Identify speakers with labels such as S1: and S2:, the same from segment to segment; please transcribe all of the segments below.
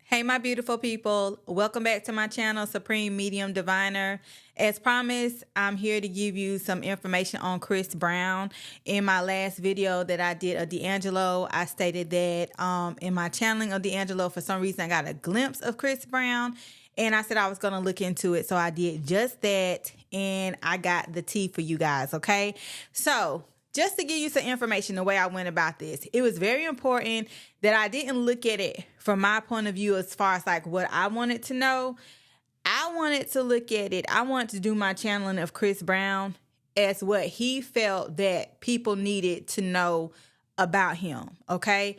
S1: Hey, my beautiful people. Welcome back to my channel, Supreme Medium Diviner. As promised, I'm here to give you some information on Chris Brown. In my last video that I did of D'Angelo, I stated that in my channeling of D'Angelo, for some reason, I got a glimpse of Chris Brown. And I said I was going to look into it. So I did just that. And I got the tea for you guys, okay? So just to give you some information, the way I went about this, it was very important that I didn't look at it from my point of view as far as like what I wanted to know. I wanted to look at it. I wanted to do my channeling of Chris Brown as what he felt that people needed to know about him, okay?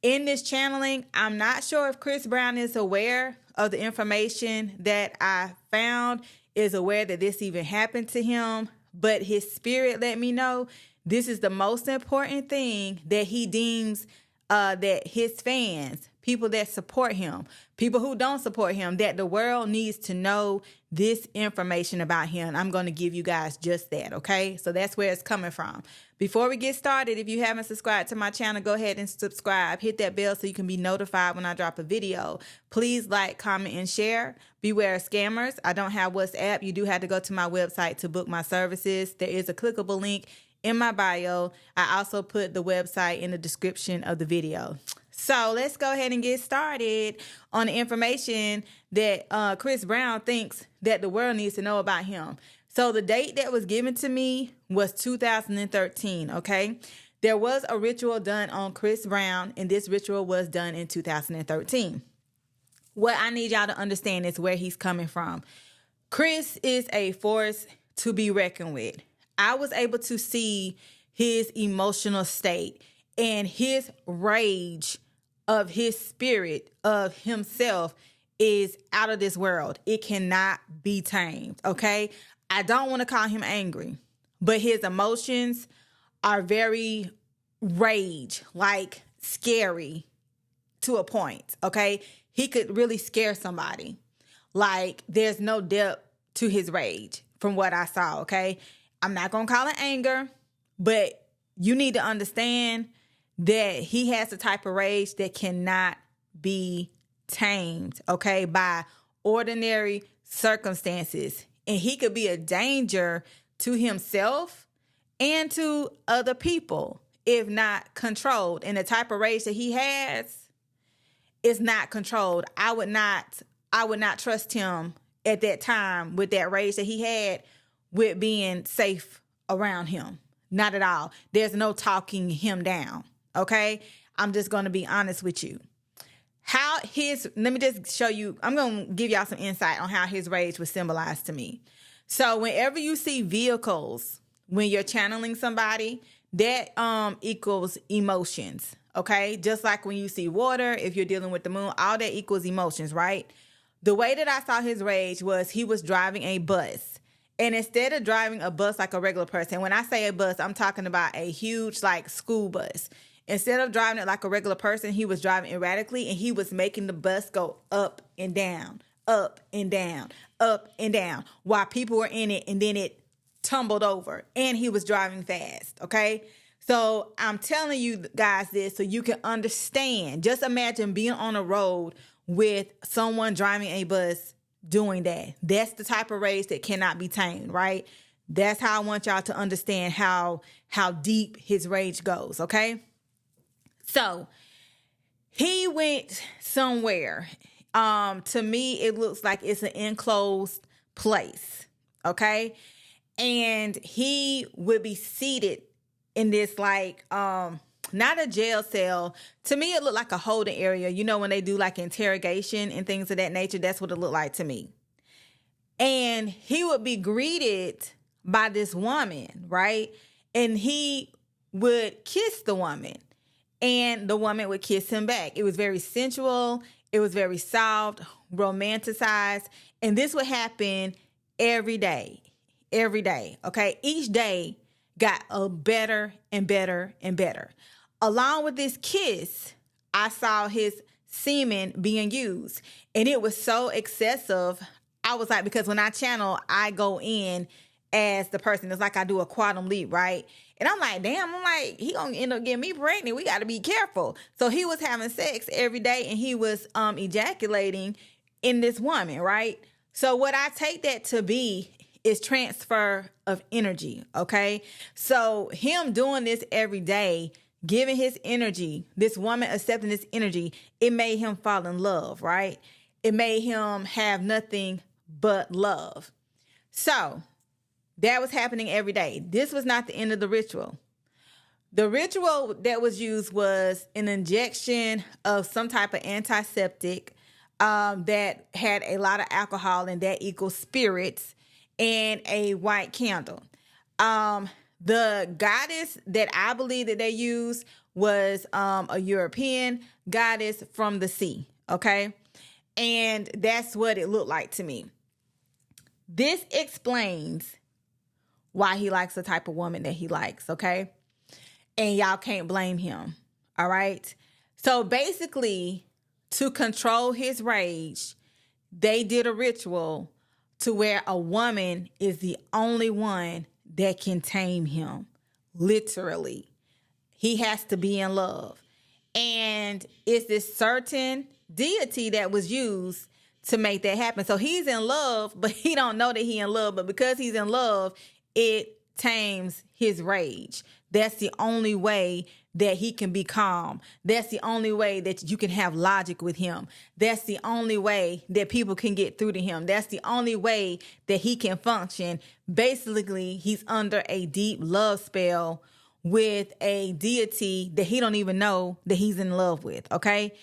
S1: In this channeling, I'm not sure if Chris Brown is aware of the information that I found, is aware that this even happened to him, but his spirit let me know this is the most important thing that he deems that his fans, people that support him, people who don't support him, that the world needs to know this information about him. I'm going to give you guys just that, okay? So that's where it's coming from. Before we get started, if you haven't subscribed to my channel, go ahead and subscribe. Hit that bell so you can be notified when I drop a video. Please like, comment, and share. Beware of scammers. I don't have WhatsApp. You do have to go to my website to book my services. There is a clickable link in my bio. I also put the website in the description of the video. So let's go ahead and get started on the information that Chris Brown thinks that the world needs to know about him. So the date that was given to me was 2013, okay? There was a ritual done on Chris Brown, and this ritual was done in 2013. What I need y'all to understand is where he's coming from. Chris is a force to be reckoned with. I was able to see his emotional state and his rage of his spirit, of himself, is out of this world. It cannot be tamed, okay? I don't want to call him angry, but his emotions are very rage, like scary to a point, okay? He could really scare somebody. Like, there's no depth to his rage from what I saw, okay? I'm not going to call it anger, but you need to understand that he has a type of rage that cannot be tamed, okay, by ordinary circumstances. And he could be a danger to himself and to other people if not controlled. And the type of rage that he has is not controlled. I would not trust him at that time with that rage that he had with being safe around him. Not at all. There's no talking him down, okay? I'm just going to be honest with you. Let me just show you, I'm going to give y'all some insight on how his rage was symbolized to me. So whenever you see vehicles, when you're channeling somebody, that equals emotions, okay? Just like when you see water, if you're dealing with the moon, all that equals emotions, right? The way that I saw his rage was he was driving a bus. And instead of driving a bus like a regular person, when I say a bus, I'm talking about a huge like school bus. Instead of driving it like a regular person, he was driving erratically, and he was making the bus go up and down, up and down, up and down while people were in it, and then it tumbled over, and he was driving fast, okay? So I'm telling you guys this so you can understand. Just imagine being on a road with someone driving a bus doing that. That's the type of rage that cannot be tamed, right? That's how I want y'all to understand how deep his rage goes, okay? So he went somewhere. To me, it looks like it's an enclosed place, okay? And he would be seated in this like, not a jail cell. To me, it looked like a holding area. You know, when they do like interrogation and things of that nature, that's what it looked like to me. And he would be greeted by this woman, right? And he would kiss the woman, and the woman would kiss him back. It was very sensual. It was very soft, romanticized. And this would happen every day, okay? Each day got a better and better and better. Along with this kiss, I saw his semen being used, and it was so excessive. I was like, because when I channel, I go in as the person. It's like I do a quantum leap, right? And I'm like, damn, I'm like, he gonna end up getting me pregnant. We got to be careful. So he was having sex every day and he was ejaculating in this woman, right? So what I take that to be is transfer of energy, okay? So him doing this every day, giving his energy, this woman accepting this energy, it made him fall in love, right? It made him have nothing but love. So that was happening every day. This was not the end of the ritual. The ritual that was used was an injection of some type of antiseptic that had a lot of alcohol, and that equals spirits, and a white candle. The goddess that I believe that they used was a European goddess from the sea, okay? And that's what it looked like to me. This explains why he likes the type of woman that he likes, okay? And y'all can't blame him, all right? So basically, to control his rage, they did a ritual to where a woman is the only one that can tame him, literally. He has to be in love. And it's this certain deity that was used to make that happen. So he's in love, but he don't know that he's in love. But because he's in love, it tames his rage. That's the only way that he can be calm. That's the only way that you can have logic with him. That's the only way that people can get through to him. That's the only way that he can function. Basically, he's under a deep love spell with a deity that he don't even know that he's in love with, okay?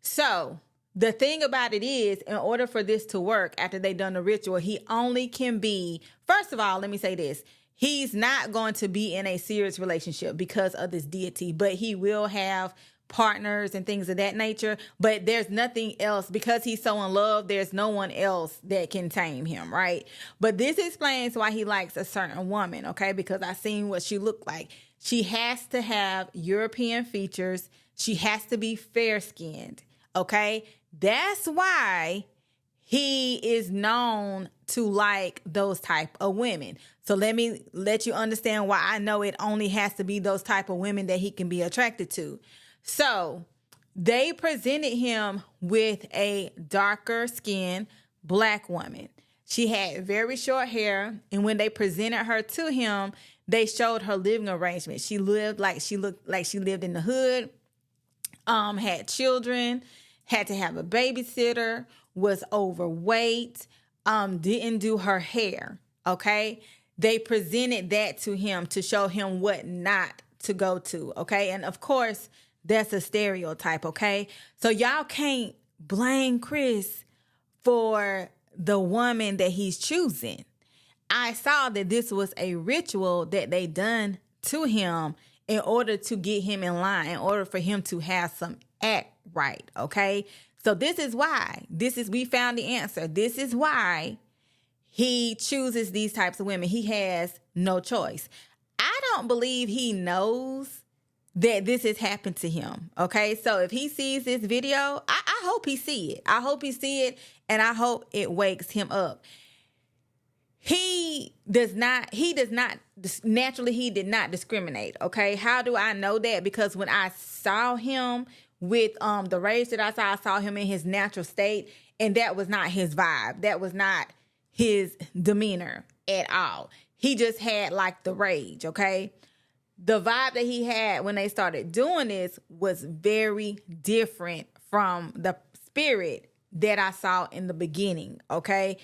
S1: So the thing about it is, in order for this to work after they've done the ritual, he only can be, first of all, let me say this. He's not going to be in a serious relationship because of this deity, but he will have partners and things of that nature. But there's nothing else, because he's so in love, there's no one else that can tame him, right? But this explains why he likes a certain woman, okay? Because I seen what she looked like. She has to have European features. She has to be fair-skinned, okay? That's why he is known to like those type of women. So let me let you understand why I know it only has to be those type of women that he can be attracted to. So they presented him with a darker skinned black woman. She had very short hair, and when they presented her to him, they showed her living arrangement. She looked like she lived in the hood, had children, had to have a babysitter, was overweight, didn't do her hair, okay? They presented that to him to show him what not to go to, okay? And of course, that's a stereotype, okay? So y'all can't blame Chris for the woman that he's choosing. I saw that this was a ritual that they done to him in order to get him in line, in order for him to have some act right, okay? So this is why. We found the answer. This is why he chooses these types of women. He has no choice. I don't believe he knows that this has happened to him, okay? So if he sees this video, I hope he see it. I hope he see it, and I hope it wakes him up. He naturally, he did not discriminate, okay? How do I know that? Because when I saw him with the rage that I saw him in his natural state, and that was not his vibe. That was not his demeanor at all. He just had like the rage, okay? The vibe that he had when they started doing this was very different from the spirit that I saw in the beginning, okay?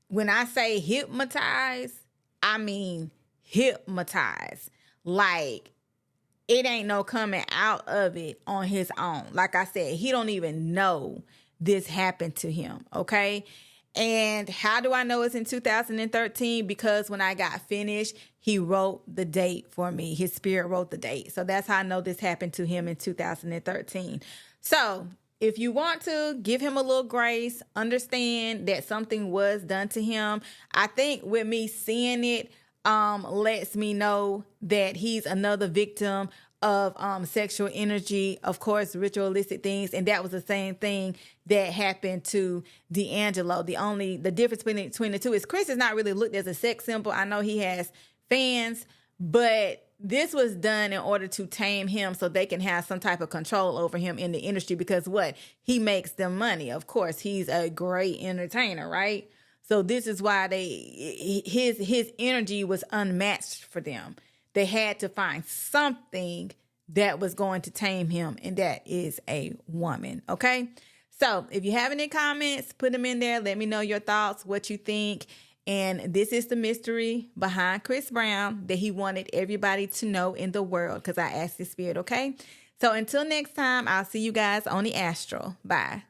S1: When I say hypnotize, I mean hypnotize. Like, it ain't no coming out of it on his own. Like I said, he don't even know this happened to him, okay? And how do I know it's in 2013? Because when I got finished, he wrote the date for me. His spirit wrote the date. So that's how I know this happened to him in 2013. So if you want to give him a little grace, understand that something was done to him. I think with me seeing it, lets me know that he's another victim of sexual energy, of course, ritualistic things, and that was the same thing that happened to D'Angelo. The difference between the two is Chris is not really looked as a sex symbol. I know he has fans, but this was done in order to tame him so they can have some type of control over him in the industry, because what? He makes them money. Of course, he's a great entertainer, right? So this is why his energy was unmatched for them. They had to find something that was going to tame him, and that is a woman, okay? So if you have any comments, put them in there. Let me know your thoughts, what you think. And this is the mystery behind Chris Brown that he wanted everybody to know in the world, because I asked his spirit, okay? So until next time, I'll see you guys on the astral. Bye.